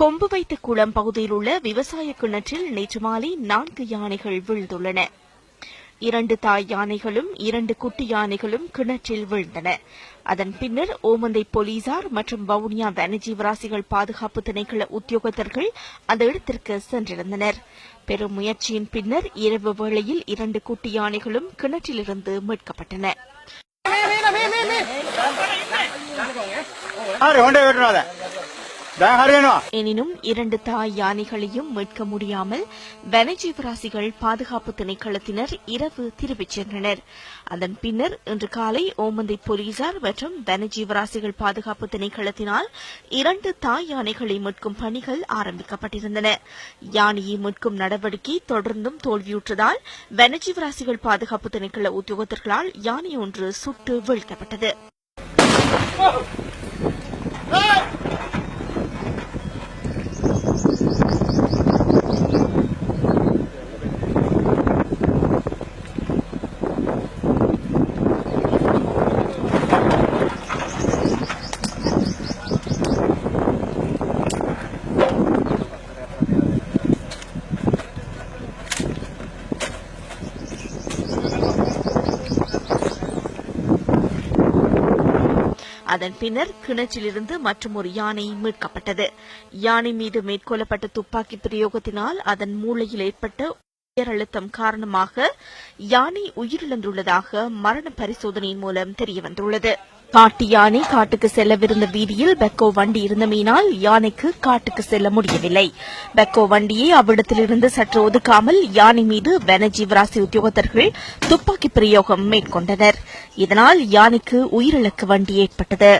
கொம்பு வைத்த குளம் பகுதியில் உள்ள விவசாய கிணற்றில் நேற்று மாலை 4 யானைகள் வீழ்ந்துள்ளன. 2 தாய் யானைகளும் 2 குட்டி யானைகளும் கிணற்றில் வீழ்ந்தன. அதன் பின்னர் ஓமந்தை போலீசார் மற்றும் வவுனியா வனஜீவராசிகள் பாதுகாப்பு திணைக்கள உத்தியோகத்தர்கள் அந்த இடத்திற்கு சென்றிருந்தனர். பெரும் முயற்சியின் பின்னர் இரவு வேளையில் 2 குட்டி யானைகளும் கிணற்றிலிருந்து மீட்கப்பட்டன. எனினும் 2 தாய் யானைகளையும் மீட்க முடியாமல் வனஜீவராசிகள் பாதுகாப்பு திணைக்களத்தினர் இரவு திரும்பிச் சென்றனர். அதன் பின்னர் இன்று காலை ஓமந்தை போலீசார் மற்றும் வனஜீவராசிகள் பாதுகாப்பு திணைக்களத்தினால் 2 தாய் யானைகளை மீட்கும் பணிகள் ஆரம்பிக்கப்பட்டிருந்தன. யானையை மீட்கும் நடவடிக்கை தொடர்ந்தும் தோல்வியுற்றதால் வனஜீவராசிகள் பாதுகாப்பு திணைக்கள உத்தியோகத்தர்களால் யானை ஒன்று சுட்டு வீழ்த்தப்பட்டது. அதன் பின்னர் கிணற்றிலிருந்து மற்றொரு யானை மீட்கப்பட்டது. யானை மீது மேற்கொள்ளப்பட்ட துப்பாக்கி பிரயோகத்தினால் அதன் மூளையில் ஏற்பட்ட உயர் அழுத்தம் காரணமாக யானை உயிரிழந்துள்ளதாக மரண பரிசோதனையின் மூலம் தெரியவந்துள்ளது. காட்டு யானை காட்டுக்கு செல்லவிருந்த வீதியில் பெக்கோ வண்டி இருந்தமையினால் யானைக்கு காட்டுக்கு செல்ல முடியவில்லை. பெக்கோ வண்டியை அவ்விடத்திலிருந்து சற்று ஒதுக்காமல் யானை மீது வனஜீவராசி உத்தியோகத்தர்கள் துப்பாக்கி பிரயோகம் மேற்கொண்டனர். இதனால் யானைக்கு உயிரிழக்க வேண்டி ஏற்பட்டது.